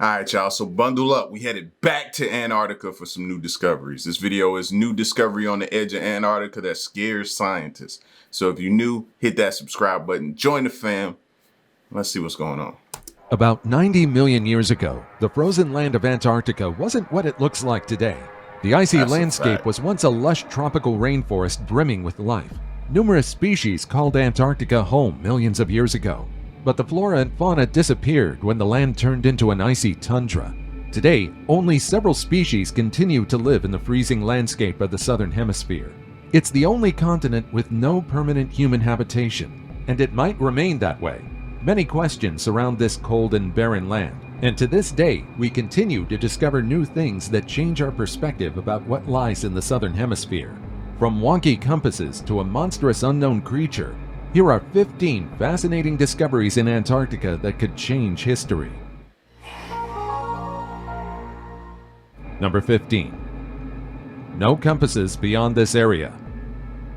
All right, y'all, so bundle up. We headed back to Antarctica for some new discoveries. This video is new discovery on the edge of Antarctica that scares scientists. So if you're new, hit that subscribe button, join the fam. Let's see what's going on. About 90 million years ago, the frozen land of Antarctica wasn't what it looks like today. The icy landscape was once a lush tropical rainforest brimming with life. Numerous species called Antarctica home millions of years ago. But the flora and fauna disappeared when the land turned into an icy tundra. Today, only several species continue to live in the freezing landscape of the southern hemisphere. It's the only continent with no permanent human habitation, and it might remain that way. Many questions surround this cold and barren land, and to this day, we continue to discover new things that change our perspective about what lies in the southern hemisphere. From wonky compasses to a monstrous unknown creature, here are 15 fascinating discoveries in Antarctica that could change history. Number 15. No compasses beyond this area.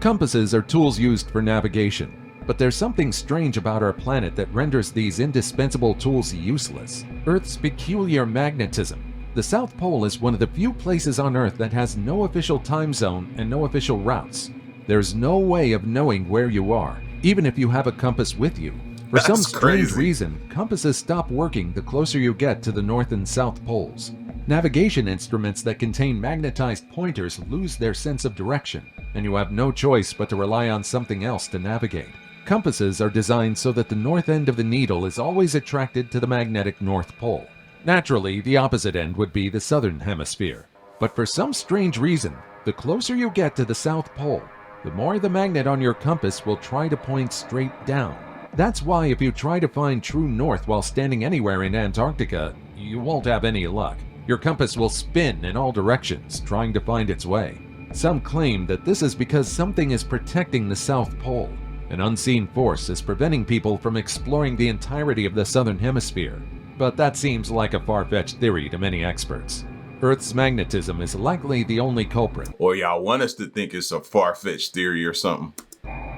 Compasses are tools used for navigation, but there's something strange about our planet that renders these indispensable tools useless. Earth's peculiar magnetism. The South Pole is one of the few places on Earth that has no official time zone and no official routes. There's no way of knowing where you are, even if you have a compass with you. For some strange reason, compasses stop working the closer you get to the North and South Poles. Navigation instruments that contain magnetized pointers lose their sense of direction, and you have no choice but to rely on something else to navigate. Compasses are designed so that the north end of the needle is always attracted to the magnetic North Pole. Naturally, the opposite end would be the southern hemisphere. But for some strange reason, the closer you get to the South Pole, the more the magnet on your compass will try to point straight down. That's why if you try to find true north while standing anywhere in Antarctica, you won't have any luck. Your compass will spin in all directions, trying to find its way. Some claim that this is because something is protecting the South Pole. An unseen force is preventing people from exploring the entirety of the southern hemisphere. But that seems like a far-fetched theory to many experts. Earth's magnetism is likely the only culprit. Or y'all want us to think it's a far-fetched theory or something.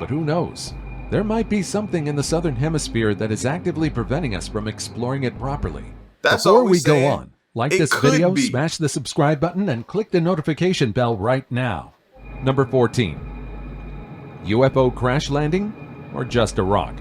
But who knows? There might be something in the southern hemisphere that is actively preventing us from exploring it properly. Before we go on, like this video, smash the subscribe button, and click the notification bell right now. Number 14. UFO Crash Landing, or just a rock?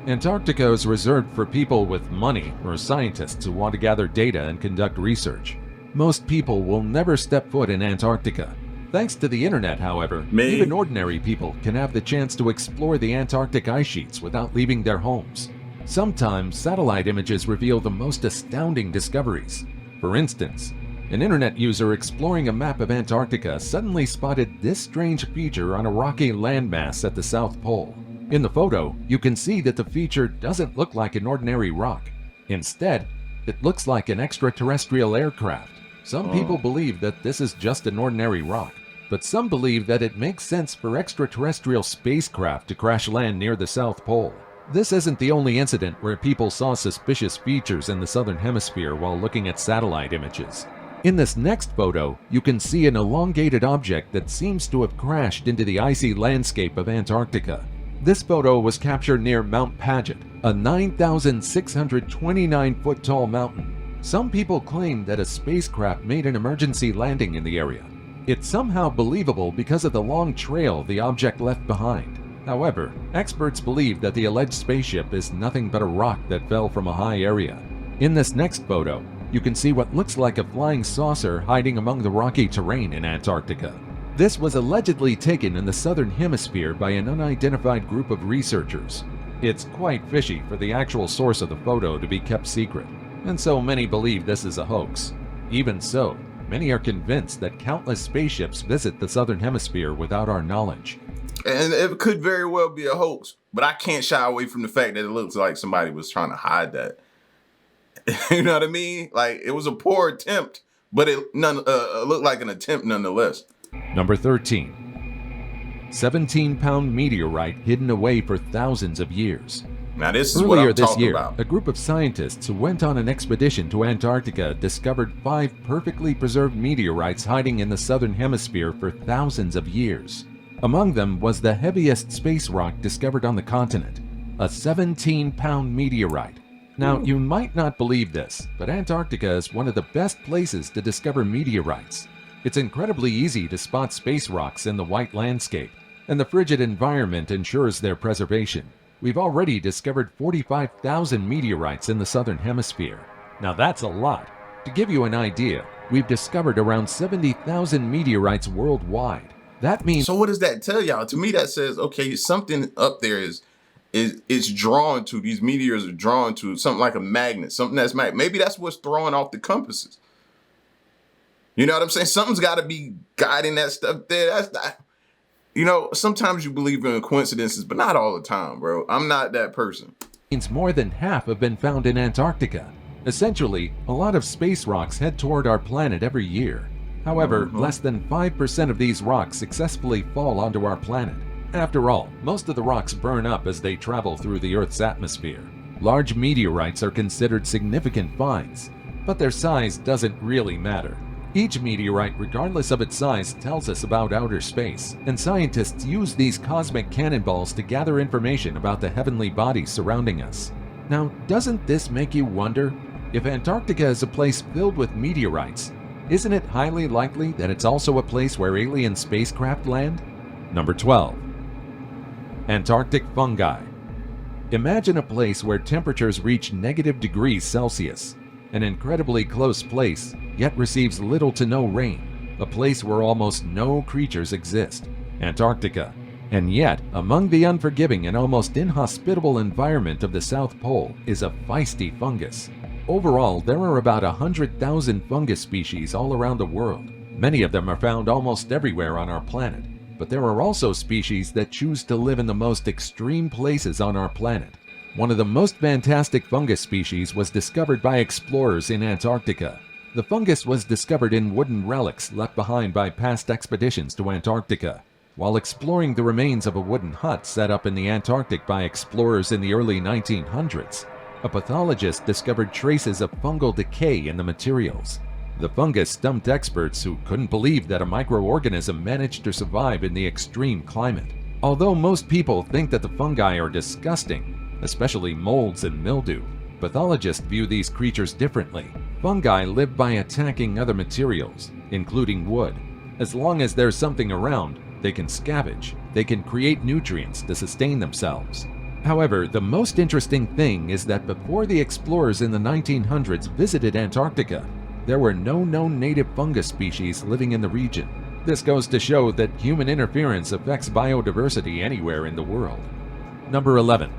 Antarctica is reserved for people with money or scientists who want to gather data and conduct research. Most people will never step foot in Antarctica. Thanks to the internet, however, even ordinary people can have the chance to explore the Antarctic ice sheets without leaving their homes. Sometimes satellite images reveal the most astounding discoveries. For instance, an internet user exploring a map of Antarctica suddenly spotted this strange feature on a rocky landmass at the South Pole. In the photo, you can see that the feature doesn't look like an ordinary rock. Instead, it looks like an extraterrestrial aircraft. Some people believe that this is just an ordinary rock, but some believe that it makes sense for extraterrestrial spacecraft to crash land near the South Pole. This isn't the only incident where people saw suspicious features in the southern hemisphere while looking at satellite images. In this next photo, you can see an elongated object that seems to have crashed into the icy landscape of Antarctica. This photo was captured near Mount Paget, a 9,629-foot tall mountain. Some people claim that a spacecraft made an emergency landing in the area. It's somehow believable because of the long trail the object left behind. However, experts believe that the alleged spaceship is nothing but a rock that fell from a high area. In this next photo, you can see what looks like a flying saucer hiding among the rocky terrain in Antarctica. This was allegedly taken in the southern hemisphere by an unidentified group of researchers. It's quite fishy for the actual source of the photo to be kept secret, and so many believe this is a hoax. Even so, many are convinced that countless spaceships visit the southern hemisphere without our knowledge. And it could very well be a hoax, but I can't shy away from the fact that it looks like somebody was trying to hide that. You know what I mean? Like, it was a poor attempt, but it looked like an attempt nonetheless. Number 13. 17-pound meteorite hidden away for thousands of years. Now this is what I'm talking about. Earlier this year, a group of scientists who went on an expedition to Antarctica discovered 5 perfectly preserved meteorites hiding in the southern hemisphere for thousands of years. Among them was the heaviest space rock discovered on the continent, a 17-pound meteorite. Now, you might not believe this, but Antarctica is one of the best places to discover meteorites. It's incredibly easy to spot space rocks in the white landscape, and the frigid environment ensures their preservation. We've already discovered 45,000 meteorites in the southern hemisphere. Now that's a lot. To give you an idea, we've discovered around 70,000 meteorites worldwide. That means... So what does that tell y'all? To me, that says, okay, something up there is drawn to, these meteors are drawn to something like a magnet, something that's maybe that's what's throwing off the compasses. You know what I'm saying? Something's got to be guiding that stuff there. That's not, you know, sometimes you believe in coincidences, but not all the time, bro. I'm not that person. Means more than half have been found in Antarctica. Essentially, a lot of space rocks head toward our planet every year. However, less than 5% of these rocks successfully fall onto our planet. After all, most of the rocks burn up as they travel through the Earth's atmosphere. Large meteorites are considered significant finds, but their size doesn't really matter. Each meteorite, regardless of its size, tells us about outer space, and scientists use these cosmic cannonballs to gather information about the heavenly bodies surrounding us. Now, doesn't this make you wonder? If Antarctica is a place filled with meteorites, isn't it highly likely that it's also a place where alien spacecraft land? Number 12. Antarctic Fungi. Imagine a place where temperatures reach -degrees Celsius, an incredibly close place, yet receives little to no rain, a place where almost no creatures exist, Antarctica. And yet, among the unforgiving and almost inhospitable environment of the South Pole is a feisty fungus. Overall, there are about 100,000 fungus species all around the world. Many of them are found almost everywhere on our planet. But there are also species that choose to live in the most extreme places on our planet. One of the most fantastic fungus species was discovered by explorers in Antarctica. The fungus was discovered in wooden relics left behind by past expeditions to Antarctica. While exploring the remains of a wooden hut set up in the Antarctic by explorers in the early 1900s, a pathologist discovered traces of fungal decay in the materials. The fungus stumped experts who couldn't believe that a microorganism managed to survive in the extreme climate. Although most people think that the fungi are disgusting, especially molds and mildew, pathologists view these creatures differently. Fungi live by attacking other materials, including wood. As long as there's something around, they can scavenge. They can create nutrients to sustain themselves. However, the most interesting thing is that before the explorers in the 1900s visited Antarctica, there were no known native fungus species living in the region. This goes to show that human interference affects biodiversity anywhere in the world. Number 11.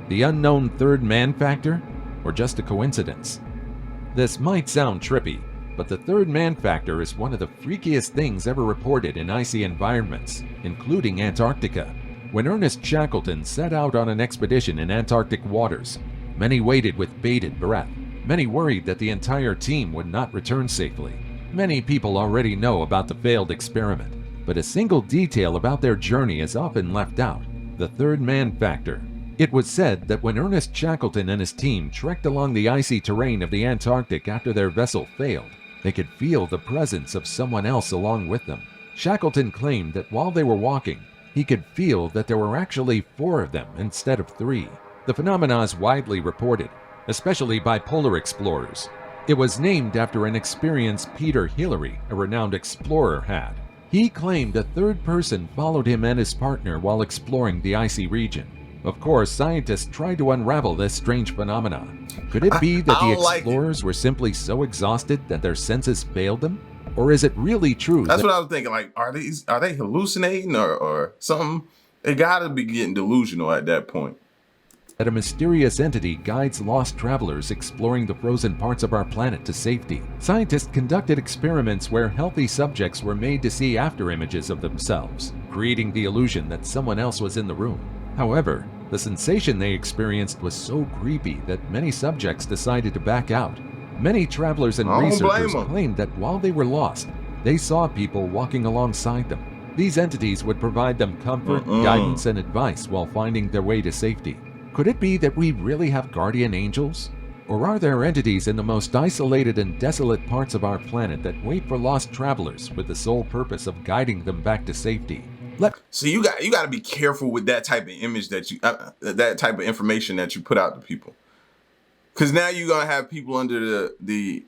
The unknown third man factor, or just a coincidence? This might sound trippy, but the third man factor is one of the freakiest things ever reported in icy environments, including Antarctica. When Ernest Shackleton set out on an expedition in Antarctic waters, many waited with bated breath. Many worried that the entire team would not return safely. Many people already know about the failed experiment, but a single detail about their journey is often left out: the third man factor. It was said that when Ernest Shackleton and his team trekked along the icy terrain of the Antarctic after their vessel failed, they could feel the presence of someone else along with them. Shackleton claimed that while they were walking, he could feel that there were actually 4 of them instead of 3. The phenomenon is widely reported, especially by polar explorers. It was named after an experience Peter Hillary, a renowned explorer, had. He claimed a third person followed him and his partner while exploring the icy region. Of course, scientists tried to unravel this strange phenomenon. Could it be that the explorers were simply so exhausted that their senses failed them? Or is it really true? That's what I was thinking. Like, are they hallucinating or something? They gotta be getting delusional at that point. That a mysterious entity guides lost travelers exploring the frozen parts of our planet to safety. Scientists conducted experiments where healthy subjects were made to see after images of themselves, creating the illusion that someone else was in the room. However, the sensation they experienced was so creepy that many subjects decided to back out. Many travelers and researchers claimed that while they were lost, they saw people walking alongside them. These entities would provide them comfort, guidance, and advice while finding their way to safety. Could it be that we really have guardian angels? Or are there entities in the most isolated and desolate parts of our planet that wait for lost travelers with the sole purpose of guiding them back to safety? So you got to be careful with that type of image that you that type of information that you put out to people. Because now you're gonna have people under they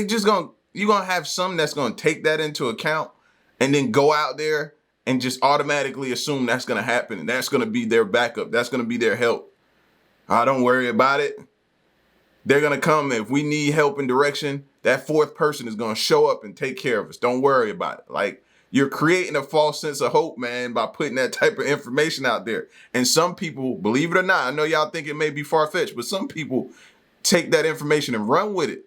just gonna, you're gonna have some that's gonna take that into account and then go out there and just automatically assume that's gonna happen and that's gonna be their backup. That's gonna be their help. Don't worry about it. They're gonna come. If we need help and direction, that fourth person is gonna show up and take care of us. Don't worry about it. Like, you're creating a false sense of hope, man, by putting that type of information out there. And some people, believe it or not, I know y'all think it may be far-fetched, but some people take that information and run with it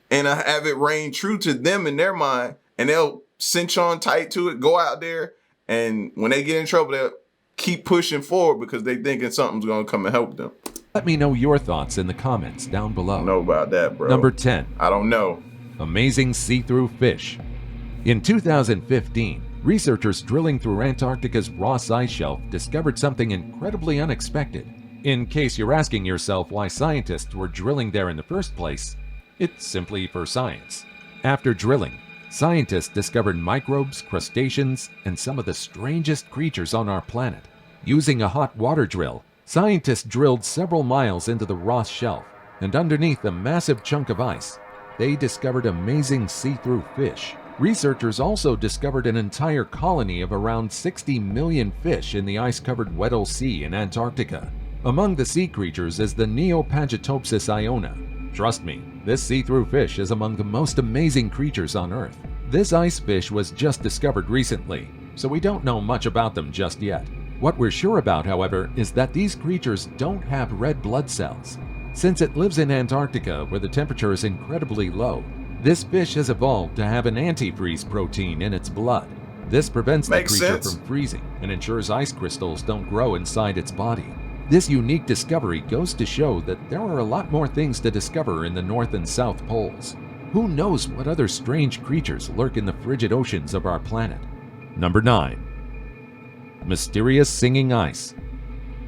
and have it reign true to them in their mind, and they'll cinch on tight to it, go out there, and when they get in trouble, they'll keep pushing forward because they thinking something's gonna come and help them. Let me know your thoughts in the comments down below. I don't know about that, bro. Number 10. I don't know. Amazing see-through fish. In 2015, researchers drilling through Antarctica's Ross Ice Shelf discovered something incredibly unexpected. In case you're asking yourself why scientists were drilling there in the first place, it's simply for science. After drilling, scientists discovered microbes, crustaceans, and some of the strangest creatures on our planet. Using a hot water drill, scientists drilled several miles into the Ross Shelf, and underneath a massive chunk of ice, they discovered amazing see-through fish. Researchers also discovered an entire colony of around 60 million fish in the ice-covered Weddell Sea in Antarctica. Among the sea creatures is the Neopagitopsis iona. Trust me, this see-through fish is among the most amazing creatures on Earth. This ice fish was just discovered recently, so we don't know much about them just yet. What we're sure about, however, is that these creatures don't have red blood cells. Since it lives in Antarctica where the temperature is incredibly low, this fish has evolved to have an antifreeze protein in its blood. This prevents the creature from freezing and ensures ice crystals don't grow inside its body. This unique discovery goes to show that there are a lot more things to discover in the North and South Poles. Who knows what other strange creatures lurk in the frigid oceans of our planet? Number 9. Mysterious singing ice.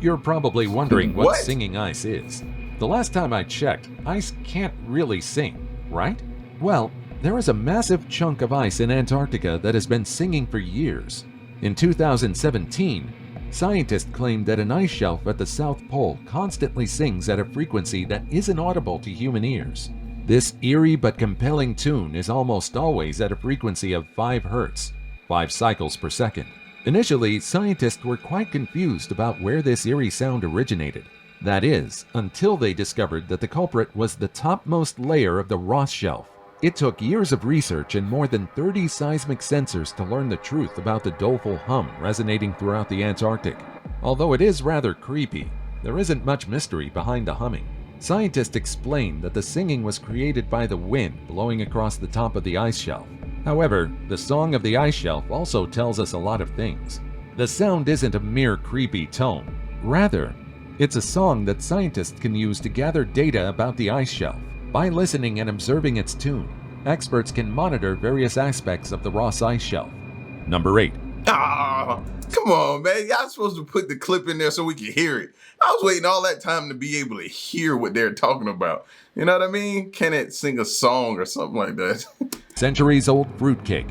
You're probably wondering what singing ice is. The last time I checked, ice can't really sing, right? Well, there is a massive chunk of ice in Antarctica that has been singing for years. In 2017, scientists claimed that an ice shelf at the South Pole constantly sings at a frequency that isn't audible to human ears. This eerie but compelling tune is almost always at a frequency of 5 Hz, 5 cycles per second. Initially, scientists were quite confused about where this eerie sound originated. That is, until they discovered that the culprit was the topmost layer of the Ross Shelf. It took years of research and more than 30 seismic sensors to learn the truth about the doleful hum resonating throughout the Antarctic. Although it is rather creepy, there isn't much mystery behind the humming. Scientists explain that the singing was created by the wind blowing across the top of the ice shelf. However, the song of the ice shelf also tells us a lot of things. The sound isn't a mere creepy tone. Rather, it's a song that scientists can use to gather data about the ice shelf. By listening and observing its tune, experts can monitor various aspects of the Ross Ice Shelf. Number 8. Come on, man. Y'all supposed to put the clip in there so we can hear it. I was waiting all that time to be able to hear what they're talking about. You know what I mean? Can it sing a song or something like that? Centuries-old fruitcake.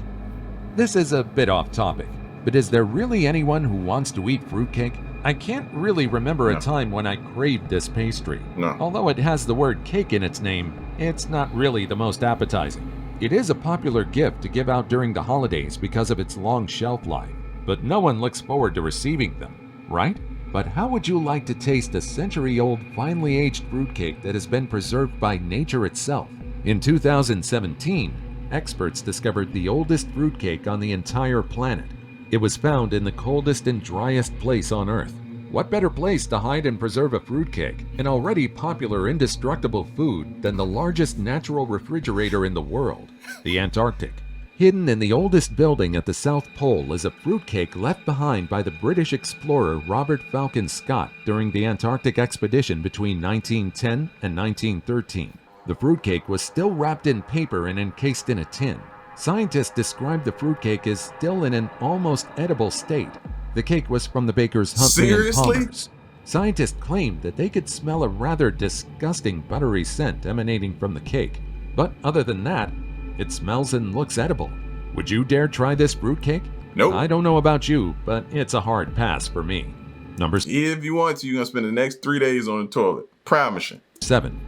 This is a bit off topic, but is there really anyone who wants to eat fruitcake? I can't really remember a time when I craved this pastry. Although it has the word cake in its name, it's not really the most appetizing. It is a popular gift to give out during the holidays because of its long shelf life, but no one looks forward to receiving them, right? But how would you like to taste a century-old, finely aged fruitcake that has been preserved by nature itself? In 2017, experts discovered the oldest fruitcake on the entire planet. It was found in the coldest and driest place on Earth. What better place to hide and preserve a fruitcake, an already popular indestructible food, than the largest natural refrigerator in the world, the Antarctic? Hidden in the oldest building at the South Pole is a fruitcake left behind by the British explorer Robert Falcon Scott during the Antarctic expedition between 1910 and 1913. The fruitcake was still wrapped in paper and encased in a tin. Scientists describe the fruitcake as still in an almost edible state. The cake was from the bakers Humphrey and Palmer's. Scientists claimed that they could smell a rather disgusting buttery scent emanating from the cake. But other than that, it smells and looks edible. Would you dare try this fruitcake? Nope. I don't know about you, but it's a hard pass for me. If you want to, you're going to spend the next 3 days on the toilet. Promise you. 7.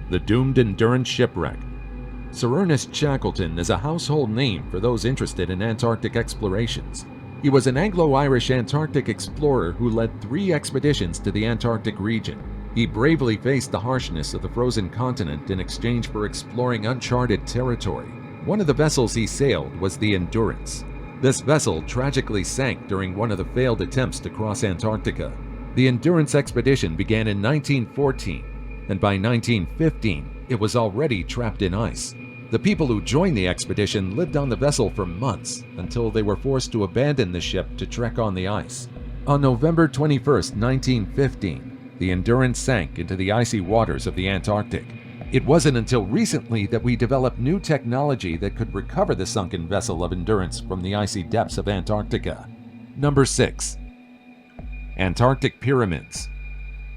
The doomed Endurance shipwreck. Sir Ernest Shackleton is a household name for those interested in Antarctic explorations. He was an Anglo-Irish Antarctic explorer who led 3 expeditions to the Antarctic region. He bravely faced the harshness of the frozen continent in exchange for exploring uncharted territory. One of the vessels he sailed was the Endurance. This vessel tragically sank during one of the failed attempts to cross Antarctica. The Endurance expedition began in 1914, and by 1915, it was already trapped in ice. The people who joined the expedition lived on the vessel for months until they were forced to abandon the ship to trek on the ice. On November 21, 1915, the Endurance sank into the icy waters of the Antarctic. It wasn't until recently that we developed new technology that could recover the sunken vessel of Endurance from the icy depths of Antarctica. Number 6. Antarctic Pyramids.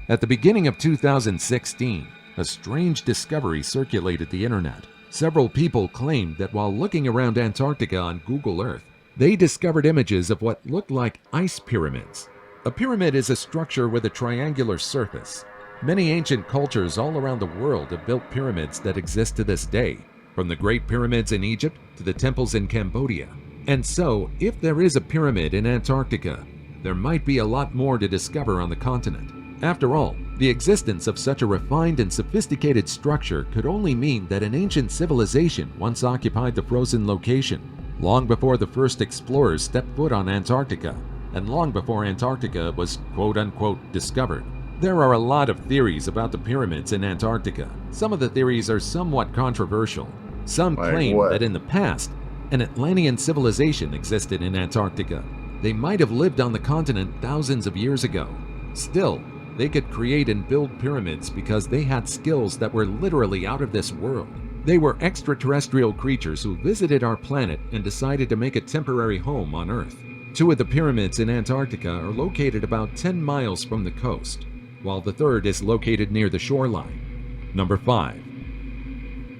At the beginning of 2016, a strange discovery circulated the internet. Several people claimed that while looking around Antarctica on Google Earth, they discovered images of what looked like ice pyramids. A pyramid is a structure with a triangular surface. Many ancient cultures all around the world have built pyramids that exist to this day, from the Great Pyramids in Egypt to the temples in Cambodia. And so, if there is a pyramid in Antarctica, there might be a lot more to discover on the continent. After all, the existence of such a refined and sophisticated structure could only mean that an ancient civilization once occupied the frozen location, long before the first explorers stepped foot on Antarctica, and long before Antarctica was quote-unquote discovered. There are a lot of theories about the pyramids in Antarctica. Some of the theories are somewhat controversial. Some claim that in the past, an Atlantean civilization existed in Antarctica. They might have lived on the continent thousands of years ago. Still, they could create and build pyramids because they had skills that were literally out of this world. They were extraterrestrial creatures who visited our planet and decided to make a temporary home on Earth. 2 of the pyramids in Antarctica are located about 10 miles from the coast, while the third is located near the shoreline. Number 5.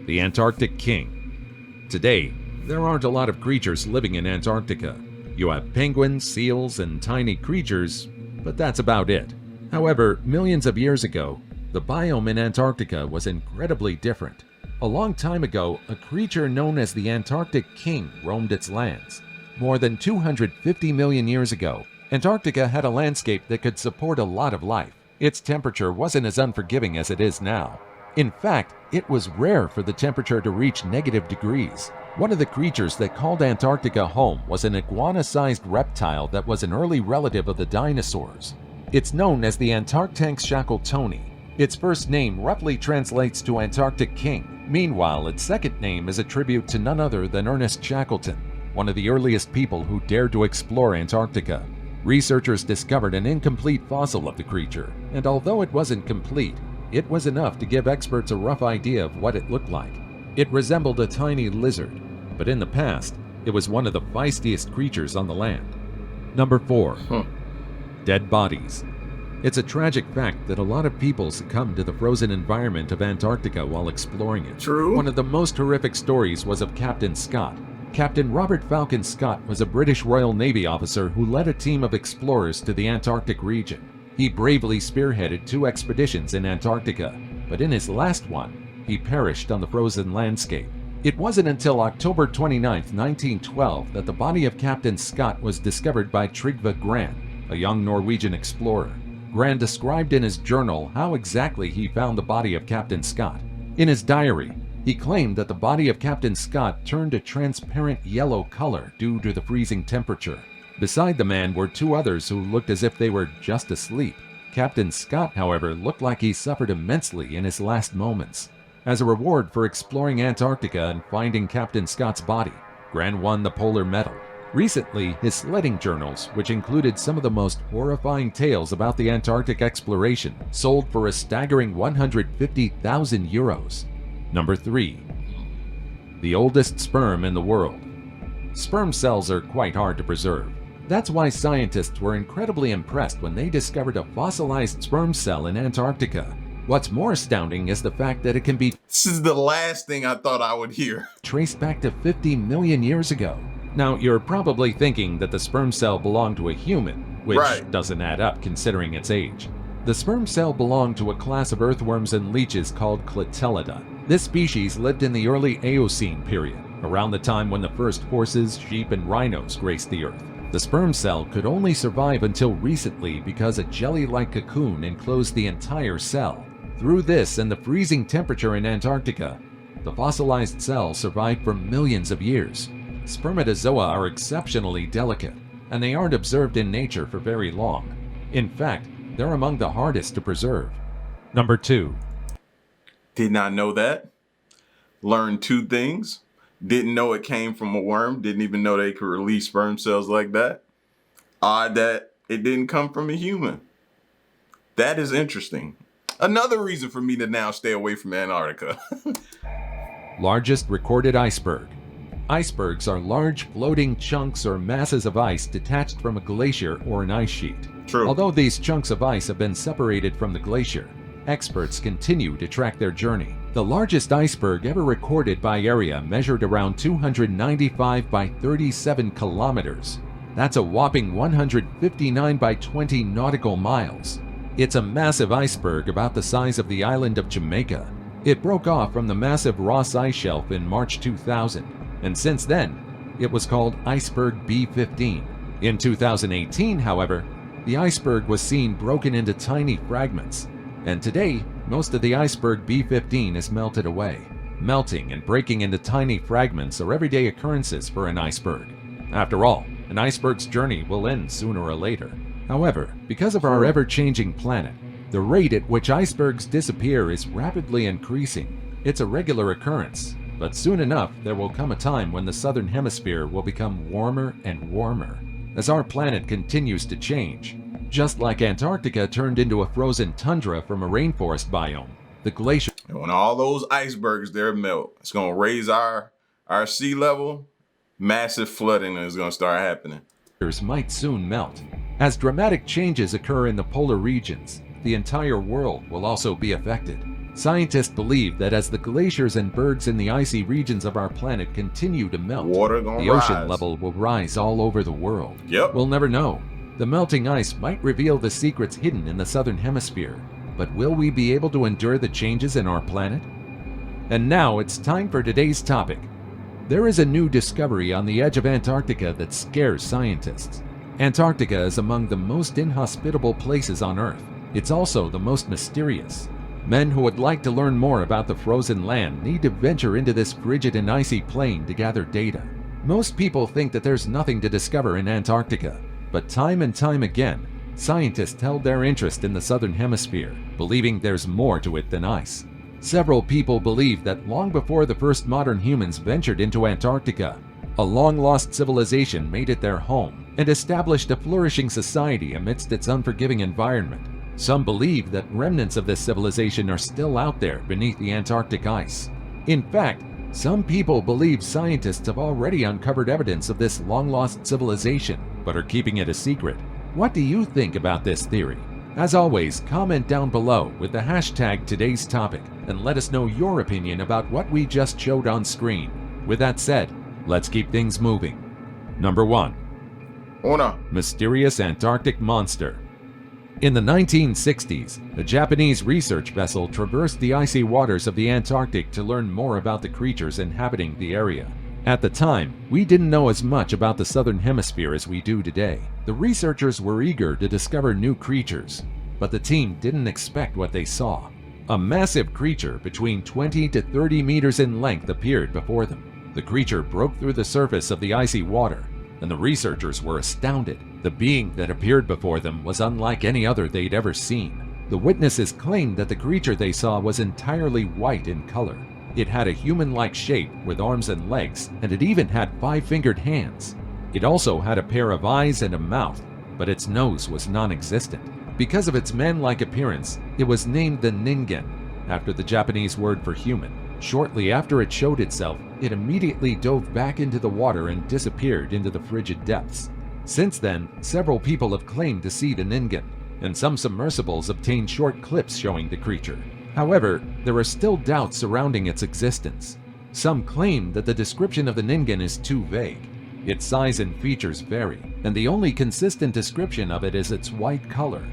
The Antarctic King. Today, there aren't a lot of creatures living in Antarctica. You have penguins, seals, and tiny creatures, but that's about it. However, millions of years ago, the biome in Antarctica was incredibly different. A long time ago, a creature known as the Antarctic King roamed its lands. More than 250 million years ago, Antarctica had a landscape that could support a lot of life. Its temperature wasn't as unforgiving as it is now. In fact, it was rare for the temperature to reach negative degrees. One of the creatures that called Antarctica home was an iguana-sized reptile that was an early relative of the dinosaurs. It's known as the Antarctank shackletoni. Its first name roughly translates to Antarctic King. Meanwhile, its second name is a tribute to none other than Ernest Shackleton, one of the earliest people who dared to explore Antarctica. Researchers discovered an incomplete fossil of the creature, and although it wasn't complete, it was enough to give experts a rough idea of what it looked like. It resembled a tiny lizard, but in the past, it was one of the feistiest creatures on the land. Number 4. Dead bodies. It's a tragic fact that a lot of people succumb to the frozen environment of Antarctica while exploring it. True. One of the most horrific stories was of Captain Scott. Captain Robert Falcon Scott was a British Royal Navy officer who led a team of explorers to the Antarctic region. He bravely spearheaded 2 expeditions in Antarctica, but in his last one, he perished on the frozen landscape. It wasn't until October 29, 1912 that the body of Captain Scott was discovered by Trygve Gran, a young Norwegian explorer. Gran described in his journal how exactly he found the body of Captain Scott. In his diary, he claimed that the body of Captain Scott turned a transparent yellow color due to the freezing temperature. Beside the man were 2 others who looked as if they were just asleep. Captain Scott, however, looked like he suffered immensely in his last moments. As a reward for exploring Antarctica and finding Captain Scott's body, Gran won the Polar Medal. Recently, his sledding journals, which included some of the most horrifying tales about the Antarctic exploration, sold for a staggering 150,000 euros. Number 3. The oldest sperm in the world. Sperm cells are quite hard to preserve. That's why scientists were incredibly impressed when they discovered a fossilized sperm cell in Antarctica. What's more astounding is the fact that it can be This is the last thing I thought I would hear. traced back to 50 million years ago. Now, you're probably thinking that the sperm cell belonged to a human, which doesn't add up considering its age. The sperm cell belonged to a class of earthworms and leeches called Clatellida. This species lived in the early Eocene period, around the time when the first horses, sheep, and rhinos graced the earth. The sperm cell could only survive until recently because a jelly-like cocoon enclosed the entire cell. Through this and the freezing temperature in Antarctica, the fossilized cell survived for millions of years. Spermatozoa are exceptionally delicate, and they aren't observed in nature for very long. In fact, they're among the hardest to preserve. Number 2. Did not know that. Learned 2 things. Didn't know it came from a worm. Didn't even know they could release sperm cells like that. Odd that it didn't come from a human. That is interesting. Another reason for me to now stay away from Antarctica. Largest recorded iceberg. Icebergs are large floating chunks or masses of ice detached from a glacier or an ice sheet. True. Although these chunks of ice have been separated from the glacier, experts continue to track their journey. The largest iceberg ever recorded by area measured around 295 by 37 kilometers. That's a whopping 159 by 20 nautical miles. It's a massive iceberg about the size of the island of Jamaica. It broke off from the massive Ross Ice Shelf in March 2000, and since then, it was called Iceberg B15. In 2018, however, the iceberg was seen broken into tiny fragments, and today, most of the iceberg B15 is melted away. Melting and breaking into tiny fragments are everyday occurrences for an iceberg. After all, an iceberg's journey will end sooner or later. However, because of our ever-changing planet, the rate at which icebergs disappear is rapidly increasing. It's a regular occurrence, but soon enough there will come a time when the southern hemisphere will become warmer and warmer as our planet continues to change. Just like Antarctica turned into a frozen tundra from a rainforest biome, the glacier... And when all those icebergs there melt, it's going to raise our sea level. Massive flooding is going to start happening. Might soon melt. As dramatic changes occur in the polar regions, the entire world will also be affected. Scientists believe that as the glaciers and bergs in the icy regions of our planet continue to melt, the ocean level will rise all over the world. We'll never know. The melting ice might reveal the secrets hidden in the southern hemisphere, but will we be able to endure the changes in our planet? And now it's time for today's topic. There is a new discovery on the edge of Antarctica that scares scientists. Antarctica is among the most inhospitable places on Earth. It's also the most mysterious. Men who would like to learn more about the frozen land need to venture into this frigid and icy plain to gather data. Most people think that there's nothing to discover in Antarctica, but time and time again, scientists held their interest in the southern hemisphere, believing there's more to it than ice. Several people believe that long before the first modern humans ventured into Antarctica, a long-lost civilization made it their home and established a flourishing society amidst its unforgiving environment. Some believe that remnants of this civilization are still out there beneath the Antarctic ice. In fact, some people believe scientists have already uncovered evidence of this long-lost civilization, but are keeping it a secret. What do you think about this theory? As always, comment down below with the hashtag today's topic and let us know your opinion about what we just showed on screen. With that said, let's keep things moving. Number 1. Mysterious Antarctic monster. In the 1960s, a Japanese research vessel traversed the icy waters of the Antarctic to learn more about the creatures inhabiting the area. At the time, we didn't know as much about the southern hemisphere as we do today. The researchers were eager to discover new creatures, but the team didn't expect what they saw. A massive creature between 20 to 30 meters in length appeared before them. The creature broke through the surface of the icy water, and the researchers were astounded. The being that appeared before them was unlike any other they'd ever seen. The witnesses claimed that the creature they saw was entirely white in color. It had a human-like shape with arms and legs, and it even had 5-fingered hands. It also had a pair of eyes and a mouth, but its nose was non-existent. Because of its man-like appearance, it was named the Ningen, after the Japanese word for human. Shortly after it showed itself, it immediately dove back into the water and disappeared into the frigid depths. Since then, several people have claimed to see the Ningen, and some submersibles obtained short clips showing the creature. However, there are still doubts surrounding its existence. Some claim that the description of the Ningen is too vague. Its size and features vary, and the only consistent description of it is its white color.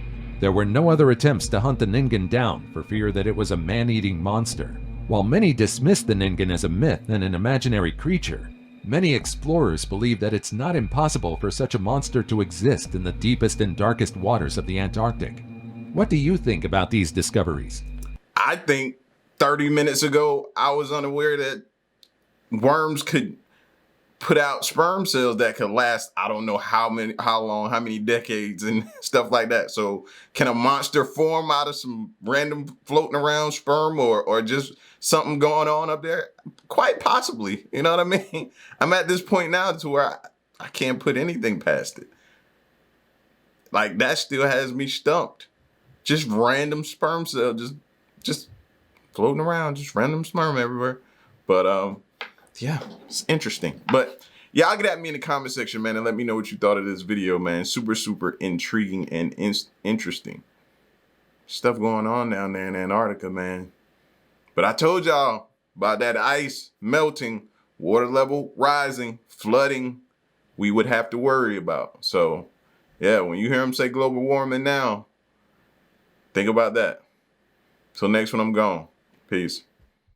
There were no other attempts to hunt the Ningen down for fear that it was a man-eating monster. While many dismissed the Ningen as a myth and an imaginary creature, many explorers believe that it's not impossible for such a monster to exist in the deepest and darkest waters of the Antarctic. What do you think about these discoveries? I think 30 minutes ago, I was unaware that worms could put out sperm cells that could last, I don't know how long, how many decades and stuff like that. So can a monster form out of some random floating around sperm or just something going on up there? Quite possibly, you know what I mean? I'm at this point now to where I can't put anything past it. Like, that still has me stumped. Just random sperm cell, just floating around, just random sperm everywhere. But yeah, it's interesting. But y'all get at me in the comment section, man, and let me know what you thought of this video, man. Super, super intriguing and interesting stuff going on down there in Antarctica, man. But I told y'all about that ice melting, water level rising, flooding we would have to worry about. So yeah, when you hear them say global warming now, think about that. Till next one, I'm gone. Peace.